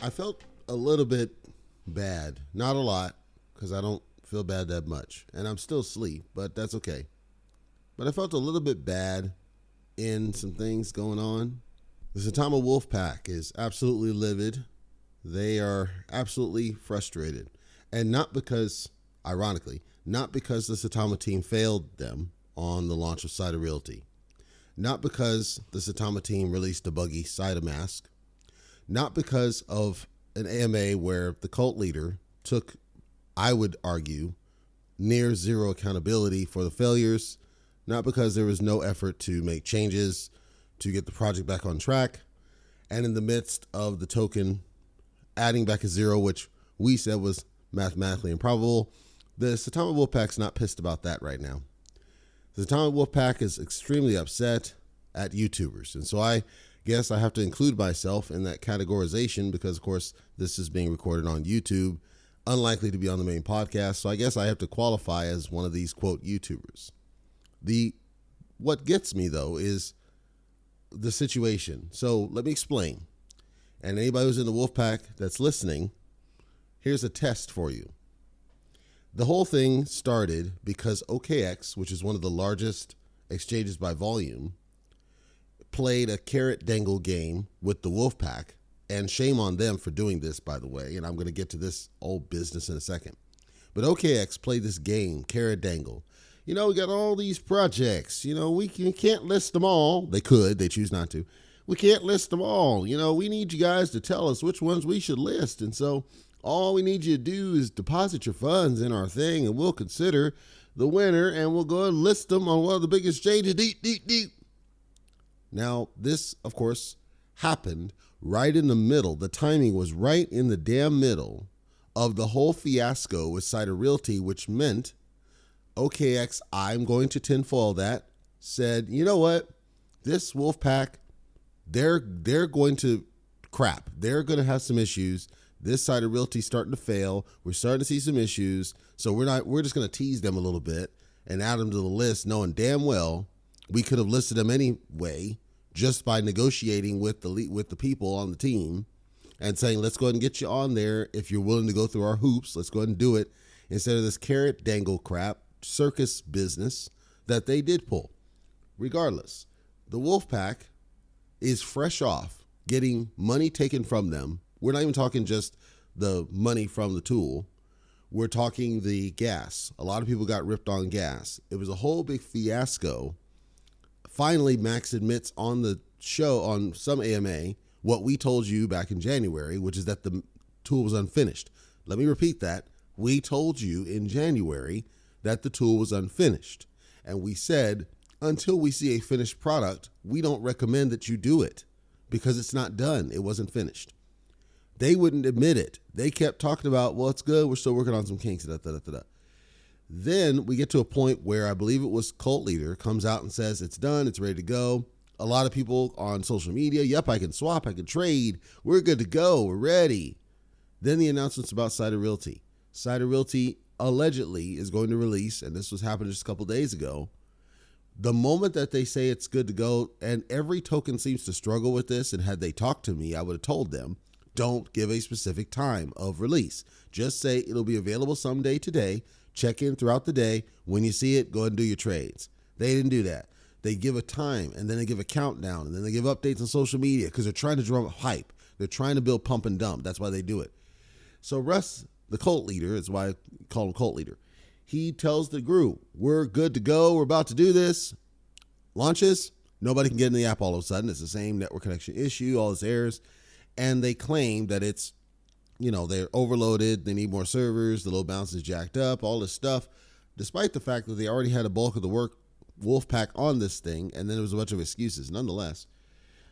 I felt a little bit bad. Not a lot, because I don't feel bad that much. And I'm still asleep, but that's okay. But I felt a little bit bad in some things going on. The Saitama Wolf Pack is absolutely livid. They are absolutely frustrated. And not because, ironically, not because the Saitama team failed them on the launch of SaitaRealty. Not because the Saitama team released a buggy Saita mask. Not because of an AMA where the cult leader took, I would argue, near zero accountability for the failures. Not because there was no effort to make changes to get the project back on track. And in the midst of the token adding back a zero, which we said was mathematically improbable, the Saitama Wolfpack's not pissed about that right now. The Saitama Wolfpack is extremely upset at YouTubers. And so I guess I have to include myself in that categorization because, of course, this is being recorded on YouTube, unlikely to be on the main podcast. So I guess I have to qualify as one of these, quote, YouTubers. What gets me, though, is the situation. So let me explain. And anybody who's in the Wolfpack that's listening, here's a test for you. The whole thing started because OKX, which is one of the largest exchanges by volume, played a carrot dangle game with the Wolfpack, and shame on them for doing this, by the way, and I'm going to get to this old business in a second. But OKX played this game, carrot dangle. We got all these projects. We can't list them all. They could. They choose not to. We can't list them all. We need you guys to tell us which ones we should list. And so all we need you to do is deposit your funds in our thing, and we'll consider the winner, and we'll go and list them on one of the biggest exchanges. Deep. Now, this, of course, happened right in the middle. The timing was right in the damn middle of the whole fiasco with SaitaRealty, which meant OKX, I'm going to tinfoil that, said, you know what? This Wolfpack, they're going to crap. They're going to have some issues. This SaitaRealty starting to fail. We're starting to see some issues. So we're just going to tease them a little bit and add them to the list, knowing damn well we could have listed them anyway just by negotiating with the people on the team and saying, let's go ahead and get you on there. If you're willing to go through our hoops, let's go ahead and do it instead of this carrot dangle crap circus business that they did pull. Regardless, the Wolfpack is fresh off getting money taken from them. We're not even talking just the money from the tool. We're talking the gas. A lot of people got ripped on gas. It was a whole big fiasco. Finally, Max admits on the show, on some AMA, what we told you back in January, which is that the tool was unfinished. Let me repeat that. We told you in January that the tool was unfinished. And we said, until we see a finished product, we don't recommend that you do it because it's not done. It wasn't finished. They wouldn't admit it. They kept talking about, well, it's good. We're still working on some kinks. Then we get to a point where I believe it was Cult Leader comes out and says it's done. It's ready to go. A lot of people on social media, yep, I can swap. I can trade. We're good to go. We're ready. Then the announcements about SaitaRealty. SaitaRealty allegedly is going to release, and this was happening just a couple days ago, the moment that they say it's good to go, and every token seems to struggle with this, and had they talked to me, I would have told them, don't give a specific time of release. Just say it'll be available someday today. Check in throughout the day. When you see it, go ahead and do your trades. They didn't do that. They give a time, and then they give a countdown, and then they give updates on social media because they're trying to drum up hype. They're trying to build pump and dump. That's why they do it. So Russ, the cult leader, is why I call him cult leader. He tells the group, we're good to go. We're about to do this. Launches. Nobody can get in the app all of a sudden. It's the same network connection issue, all this errors. And they claim that it's, they're overloaded. They need more servers. The load balance is jacked up, all this stuff, despite the fact that they already had a bulk of the Wolfpack on this thing. And then there was a bunch of excuses nonetheless.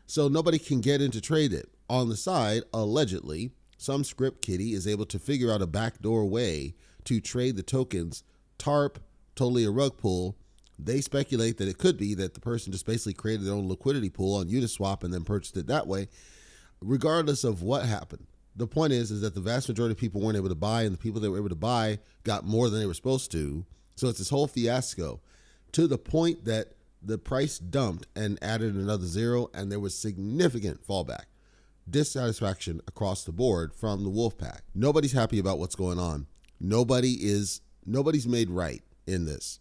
So nobody can get in to trade it. On the side, allegedly, some script kiddie is able to figure out a backdoor way to trade the tokens. TARP, totally a rug pull. They speculate that it could be that the person just basically created their own liquidity pool on Uniswap and then purchased it that way. Regardless of what happened, the point is that the vast majority of people weren't able to buy, and the people that were able to buy got more than they were supposed to. So it's this whole fiasco to the point that the price dumped and added another zero, and there was significant fallback. dissatisfaction across the board from the Wolfpack. Nobody's happy about what's going on. Nobody's made right in this.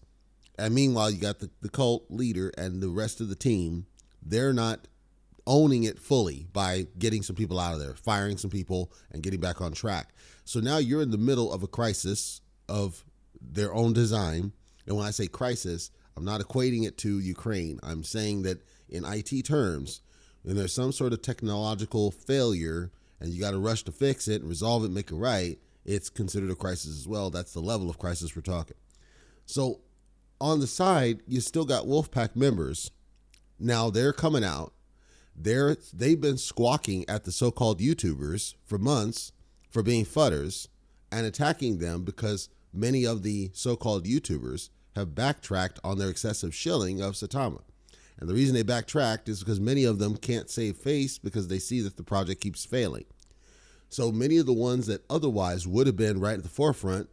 And meanwhile, you got the cult leader and the rest of the team. They're not owning it fully by getting some people out of there, firing some people, and getting back on track. So now you're in the middle of a crisis of their own design. And when I say crisis, I'm not equating it to Ukraine. I'm saying that in IT terms, when there's some sort of technological failure and you got to rush to fix it and resolve it, make it right, it's considered a crisis as well. That's the level of crisis we're talking. So on the side, you still got Wolfpack members. Now they're coming out. They've been squawking at the so-called YouTubers for months for being fudders and attacking them because many of the so-called YouTubers have backtracked on their excessive shilling of Saitama. And the reason they backtracked is because many of them can't save face because they see that the project keeps failing. So many of the ones that otherwise would have been right at the forefront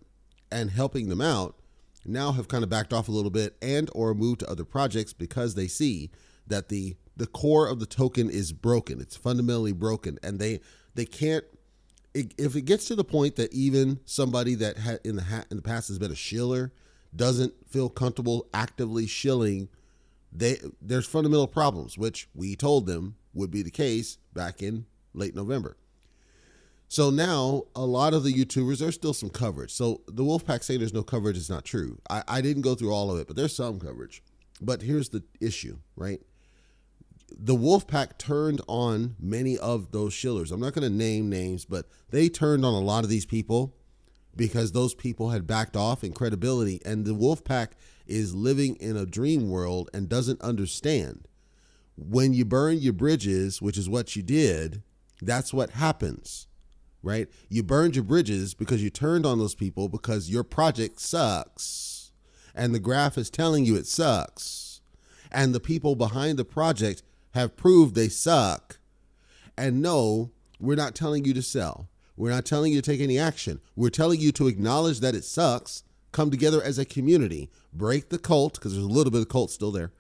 and helping them out now have kind of backed off a little bit and or moved to other projects because they see that the core of the token is broken. It's fundamentally broken. And they can't, if it gets to the point that even somebody that in the past has been a shiller doesn't feel comfortable actively shilling, there's fundamental problems, which we told them would be the case back in late November. So now a lot of the YouTubers, there's still some coverage. So the Wolfpack saying there's no coverage is not true. I didn't go through all of it, but there's some coverage. But here's the issue, right? The Wolfpack turned on many of those shillers. I'm not going to name names, but they turned on a lot of these people because those people had backed off in credibility. And the Wolfpack is living in a dream world and doesn't understand. When you burn your bridges, which is what you did, that's what happens, right? You burned your bridges because you turned on those people because your project sucks. And the graph is telling you it sucks. And the people behind the project have proved they suck. And no, we're not telling you to sell. We're not telling you to take any action. We're telling you to acknowledge that it sucks, come together as a community, break the cult, because there's a little bit of cult still there.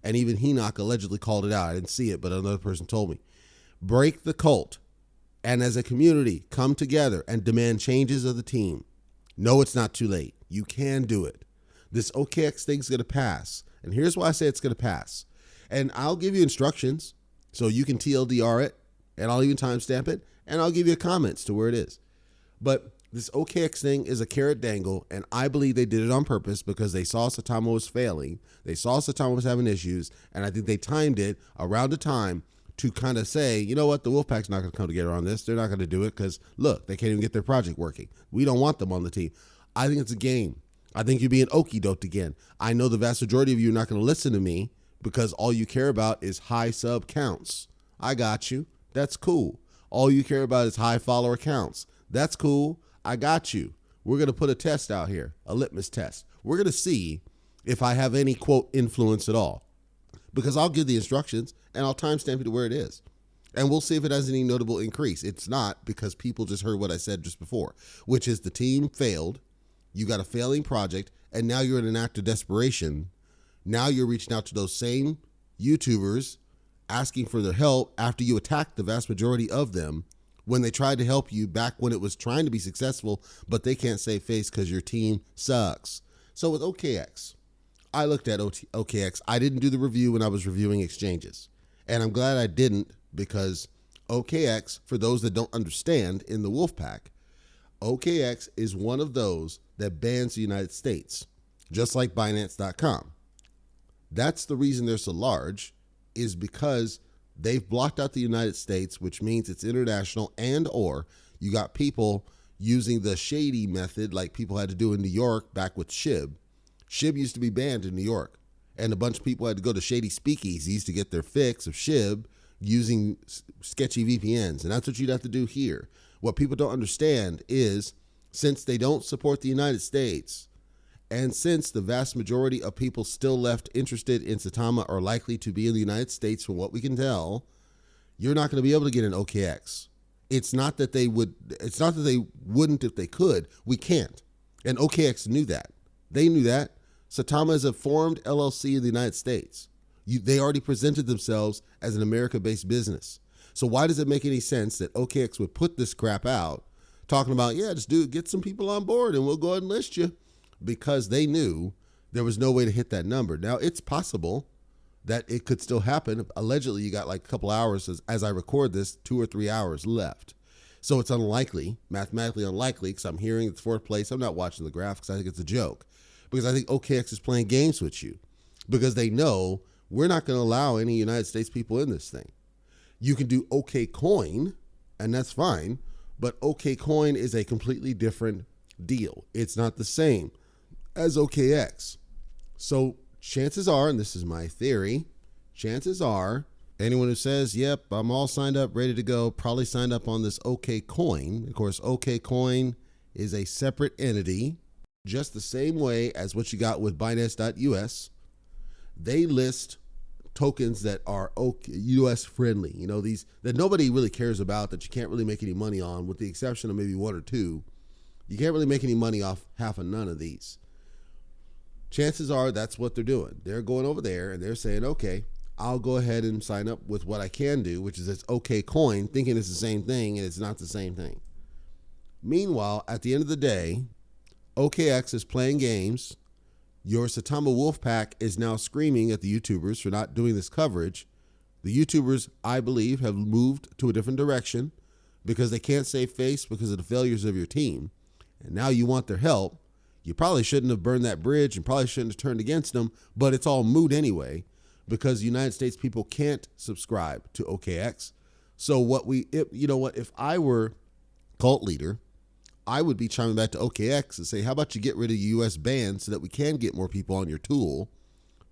And even Enoch allegedly called it out. I didn't see it, but another person told me. Break the cult. And as a community, come together and demand changes of the team. No, it's not too late. You can do it. This OKX thing's going to pass. And here's why I say it's going to pass. And I'll give you instructions so you can TLDR it, and I'll even timestamp it, and I'll give you comments to where it is. But this OKX thing is a carrot dangle, and I believe they did it on purpose because they saw Saitama was failing. They saw Saitama was having issues, and I think they timed it around a time to kind of say, you know what, the Wolfpack's not going to come together on this. They're not going to do it because, look, they can't even get their project working. We don't want them on the team. I think it's a game. I think you're being okey-doked again. I know the vast majority of you are not going to listen to me because all you care about is high sub counts. I got you. That's cool. All you care about is high follower counts. That's cool. I got you. We're going to put a test out here, a litmus test. We're going to see if I have any, quote, influence at all. Because I'll give the instructions and I'll timestamp it to where it is. And we'll see if it has any notable increase. It's not, because people just heard what I said just before, which is the team failed. You got a failing project, and now you're in an act of desperation. Now you're reaching out to those same YouTubers asking for their help after you attacked the vast majority of them when they tried to help you back when it was trying to be successful, but they can't save face because your team sucks. So with OKX, I looked at OKX. I didn't do the review when I was reviewing exchanges. And I'm glad I didn't, because OKX, for those that don't understand in the Wolfpack, OKX is one of those that bans the United States, just like Binance.com. That's the reason they're so large, is because they've blocked out the United States, which means it's international, and or you got people using the shady method like people had to do in New York back with SHIB. SHIB used to be banned in New York, and a bunch of people had to go to shady speakeasies to get their fix of SHIB using sketchy VPNs, and that's what you'd have to do here. What people don't understand is, since they don't support the United States, and since the vast majority of people still left interested in Saitama are likely to be in the United States, from what we can tell, you're not going to be able to get an OKX. It's not that they wouldn't if they could. We can't. And OKX knew that. They knew that. Saitama is a formed LLC in the United States. They already presented themselves as an America-based business. So why does it make any sense that OKX would put this crap out talking about, yeah, just get some people on board and we'll go ahead and list you? Because they knew there was no way to hit that number. Now, it's possible that it could still happen. Allegedly, you got like a couple hours, as I record this, 2 or 3 hours left. So it's unlikely, mathematically unlikely, because I'm hearing it's fourth place. I'm not watching the graph because I think it's a joke. Because I think OKX is playing games with you. Because they know we're not going to allow any United States people in this thing. You can do OK Coin, and that's fine. But OK Coin is a completely different deal. It's not the same as OKX. So chances are, and this is my theory, chances are anyone who says, yep, I'm all signed up, ready to go, probably signed up on this OK Coin. Of course, OK Coin is a separate entity, just the same way as what you got with Binance.us. They list tokens that are US friendly, these that nobody really cares about, that you can't really make any money on, with the exception of maybe one or two. You can't really make any money off half of none of these. Chances are that's what they're doing. They're going over there and they're saying, okay, I'll go ahead and sign up with what I can do, which is this OK Coin, thinking it's the same thing, and it's not the same thing. Meanwhile, at the end of the day, OKX is playing games. Your Saitama Wolfpack is now screaming at the YouTubers for not doing this coverage. The YouTubers, I believe, have moved to a different direction because they can't save face because of the failures of your team. And now you want their help. You probably shouldn't have burned that bridge and probably shouldn't have turned against them, but it's all moot anyway because United States people can't subscribe to OKX. So if I were cult leader, I would be chiming back to OKX and say, how about you get rid of US bans so that we can get more people on your tool?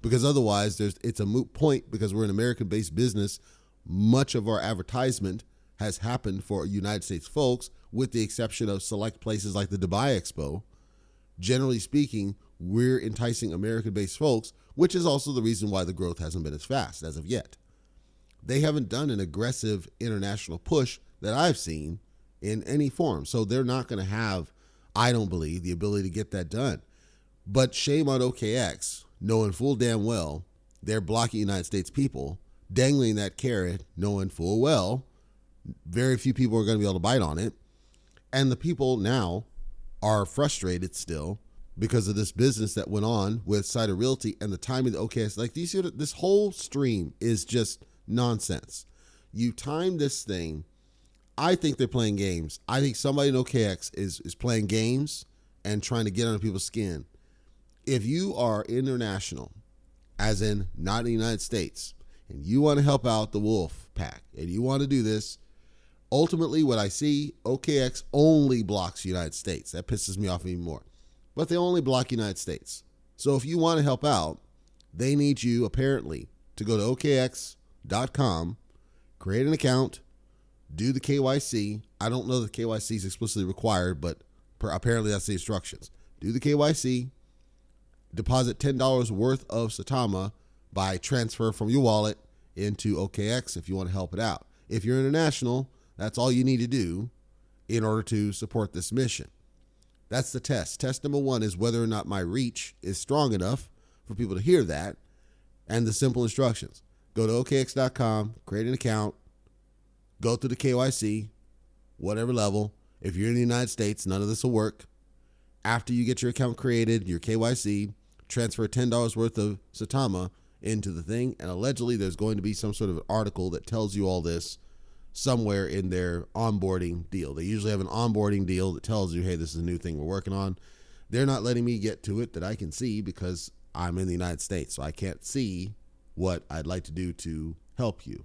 Because otherwise it's a moot point because we're an American-based business. Much of our advertisement has happened for United States folks, with the exception of select places like the Dubai Expo. Generally speaking, we're enticing American-based folks, which is also the reason why the growth hasn't been as fast as of yet. They haven't done an aggressive international push that I've seen in any form. So they're not going to have, I don't believe, the ability to get that done. But shame on OKX, knowing full damn well they're blocking United States people, dangling that carrot, knowing full well very few people are going to be able to bite on it. And the people now are frustrated still because of this business that went on with SaitaRealty and the timing of the OKX. Like, this whole stream is just nonsense. You time this thing. I think they're playing games. I think somebody in OKX is playing games and trying to get under people's skin. If you are international, as in not in the United States, and you want to help out the wolf pack, and you want to do this, ultimately what I see, OKX only blocks the United States. That pisses me off even more. But they only block United States. So if you want to help out, they need you apparently to go to OKX.com, create an account, do the KYC. I don't know that KYC is explicitly required, but apparently that's the instructions. Do the KYC, deposit $10 worth of Saitama by transfer from your wallet into OKX if you want to help it out. If you're international, that's all you need to do in order to support this mission. That's the test. Test number one is whether or not my reach is strong enough for people to hear that, and the simple instructions. Go to OKX.com, create an account, go through the KYC, whatever level. If you're in the United States, none of this will work. After you get your account created, your KYC, transfer $10 worth of Saitama into the thing, and allegedly there's going to be some sort of article that tells you all this somewhere in their onboarding deal. They usually have an onboarding deal that tells you, hey, this is a new thing we're working on. They're not letting me get to it that I can see because I'm in the United States, so I can't see what I'd like to do to help you.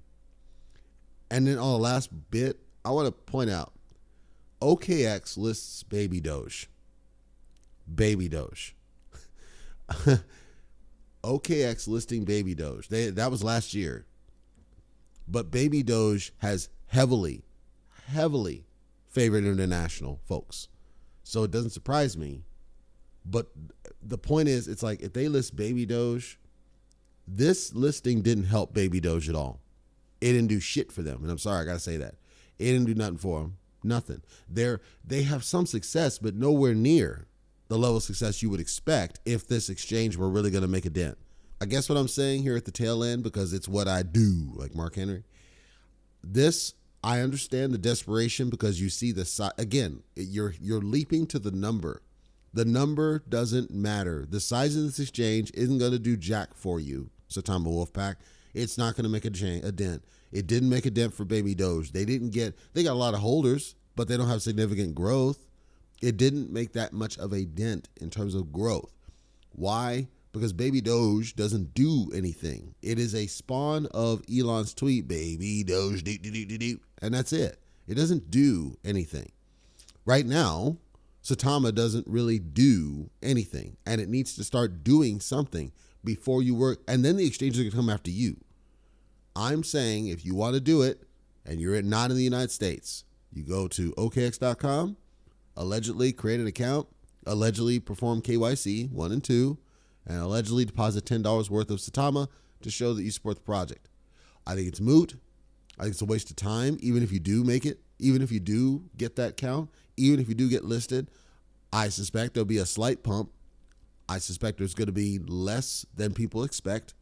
And then on the last bit, I want to point out, OKX lists BabyDoge. BabyDoge. OKX listing BabyDoge. That was last year. But BabyDoge has heavily favored international folks. So it doesn't surprise me. But the point is, it's like if they list BabyDoge, this listing didn't help BabyDoge at all. It didn't do shit for them. And I'm sorry, I got to say that. It didn't do nothing for them. Nothing. They have some success, but nowhere near the level of success you would expect if this exchange were really going to make a dent. I guess what I'm saying here at the tail end, because it's what I do, like Mark Henry, This, I understand the desperation because you see the again, you're leaping to the number. The number doesn't matter. The size of this exchange isn't going to do jack for you, Saitama Wolfpack. It's not going to make a dent. It didn't make a dent for BabyDoge. They got a lot of holders, but they don't have significant growth. It didn't make that much of a dent in terms of growth. Why? Because BabyDoge doesn't do anything. It is a spawn of Elon's tweet, BabyDoge, and that's it. It doesn't do anything. Right now, Saitama doesn't really do anything, and it needs to start doing something before you work, and then the exchanges are going to come after you. I'm saying if you want to do it, and you're not in the United States, you go to OKX.com, allegedly create an account, allegedly perform KYC 1 and 2, and allegedly deposit $10 worth of Saitama to show that you support the project. I think it's moot. I think it's a waste of time, even if you do make it, even if you do get that count, even if you do get listed. I suspect there'll be a slight pump. I suspect there's going to be less than people expect,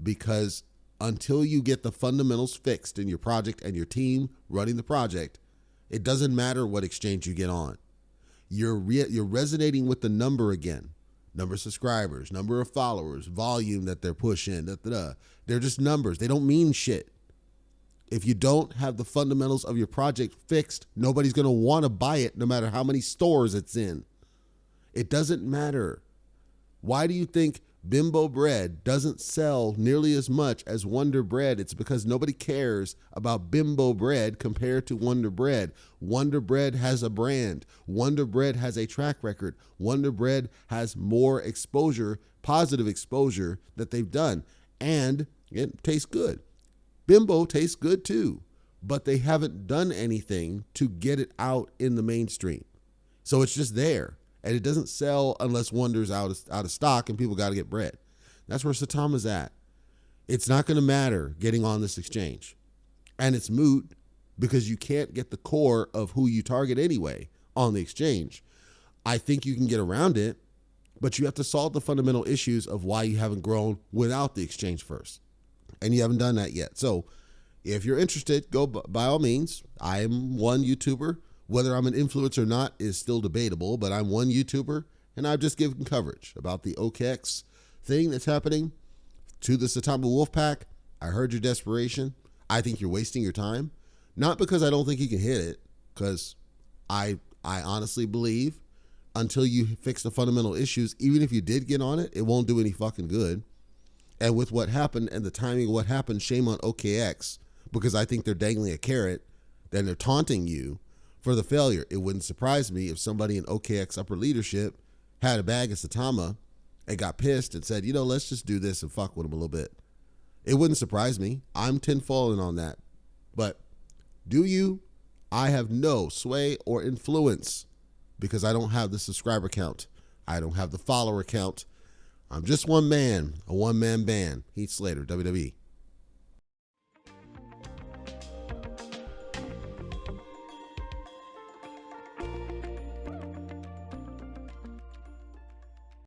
because until you get the fundamentals fixed in your project and your team running the project, it doesn't matter what exchange you get on. You're resonating with the number again. Number of subscribers, number of followers, volume that they're pushing. They're just numbers. They don't mean shit. If you don't have the fundamentals of your project fixed, nobody's going to want to buy it no matter how many stores it's in. It doesn't matter. Why do you think Bimbo Bread doesn't sell nearly as much as Wonder Bread? It's because nobody cares about Bimbo Bread compared to Wonder Bread. Wonder Bread has a brand. Wonder Bread has a track record. Wonder Bread has more exposure, positive exposure that they've done, and it tastes good. Bimbo tastes good too, but they haven't done anything to get it out in the mainstream. So it's just there. And it doesn't sell unless Wonder's out of stock and people got to get bread. That's where Saitama's at. It's not going to matter getting on this exchange. And it's moot because you can't get the core of who you target anyway on the exchange. I think you can get around it, but you have to solve the fundamental issues of why you haven't grown without the exchange first. And you haven't done that yet. So if you're interested, go by all means. I am one YouTuber. Whether I'm an influencer or not is still debatable, but I'm one YouTuber, and I've just given coverage about the OKX thing that's happening to the Saitama Wolfpack. I heard your desperation. I think you're wasting your time. Not because I don't think you can hit it, because I honestly believe until you fix the fundamental issues, even if you did get on it, it won't do any fucking good. And with what happened and the timing of what happened, shame on OKX, because I think they're dangling a carrot, then they're taunting you for the failure. It wouldn't surprise me if somebody in OKX upper leadership had a bag of Saitama and got pissed and said, let's just do this and fuck with them a little bit. It wouldn't surprise me. I'm tinfoiling on that. But do you? I have no sway or influence because I don't have the subscriber count. I don't have the follower count. I'm just one man, a one-man band. Heath Slater, WWE.